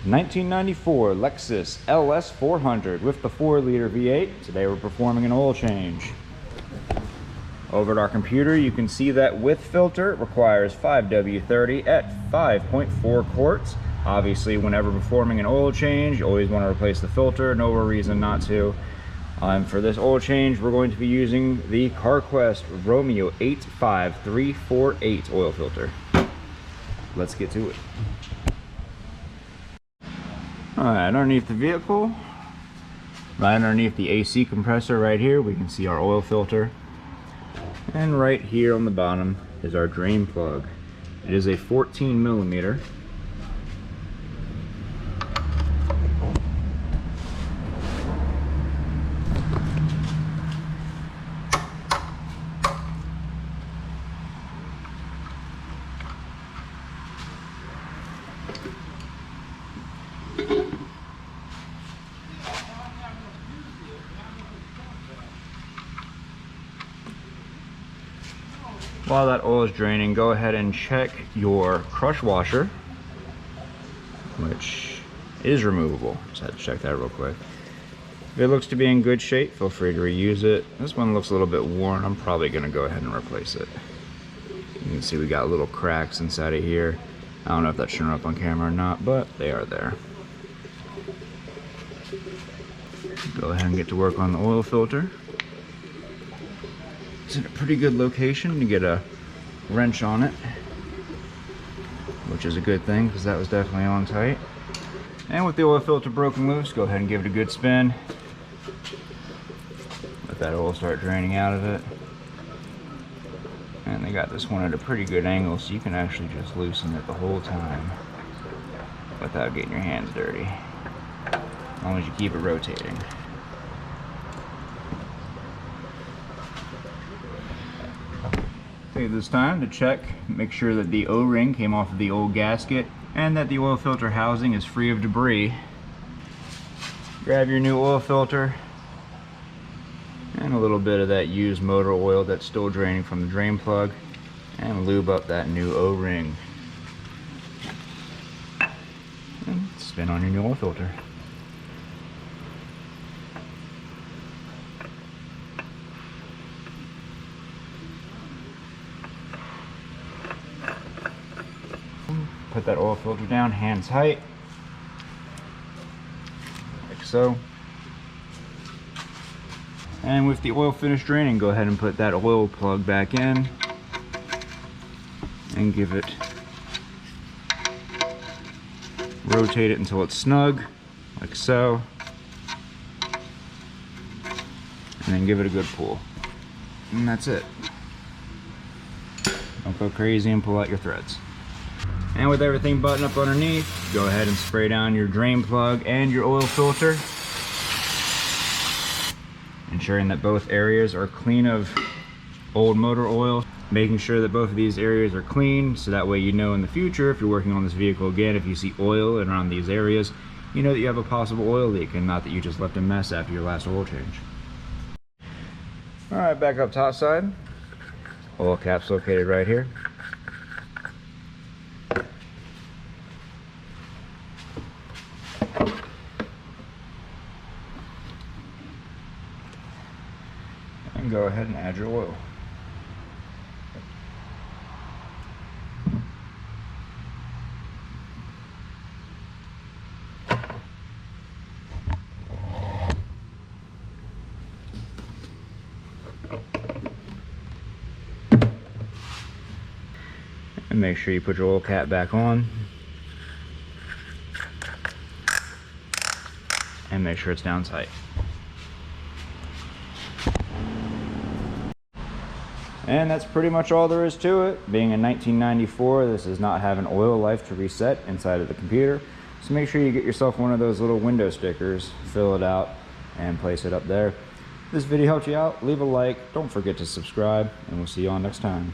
1994 Lexus LS400 with the 4-liter V8. Today we're performing an oil change. Over at our computer, you can see that with filter it requires 5W30 at 5.4 quarts. Obviously, whenever performing an oil change, you always want to replace the filter. No reason not to. For this oil change, we're going to be using the CarQuest Romeo 85348 oil filter. Let's get to it. Alright, underneath the vehicle, right underneath the AC compressor right here, we can see our oil filter. And right here on the bottom is our drain plug. It is a 14 millimeter. While that oil is draining, go ahead and check your crush washer, which is removable. Just had to check that real quick. If it looks to be in good shape, feel free to reuse it. This one looks a little bit worn. I'm probably going to go ahead and replace it. You can see we got little cracks inside of here. I don't know if that's showing up on camera or not, but they are there. Go ahead and get to work on the oil filter. It's in a pretty good location to get a wrench on it, which is a good thing because that was definitely on tight. And with the oil filter broken loose, go ahead and give it a good spin. Let that oil start draining out of it. And they got this one at a pretty good angle, so you can actually just loosen it the whole time without getting your hands dirty, as long as you keep it rotating. Take this time to check, make sure that the O-ring came off of the old gasket and that the oil filter housing is free of debris. Grab your new oil filter and a little bit of that used motor oil that's still draining from the drain plug and lube up that new O-ring. And spin on your new oil filter. Put that oil filter down, hands height, like so. And with the oil finished draining, go ahead and put that oil plug back in and give it, rotate it until it's snug, like so, and then give it a good pull. And that's it. Don't go crazy and pull out your threads. And with everything buttoned up underneath, go ahead and spray down your drain plug and your oil filter, ensuring that both areas are clean of old motor oil, making sure that both of these areas are clean, so that way you know in the future, if you're working on this vehicle again, if you see oil around these areas, you know that you have a possible oil leak and not that you just left a mess after your last oil change. Alright, back up top side. Oil cap's located right here. And go ahead and add your oil. And make sure you put your oil cap back on. And make sure it's down tight. And that's pretty much all there is to it. Being a 1994, this does not have an oil life to reset inside of the computer. So make sure you get yourself one of those little window stickers, fill it out, and place it up there. If this video helped you out, leave a like, don't forget to subscribe, and we'll see you all next time.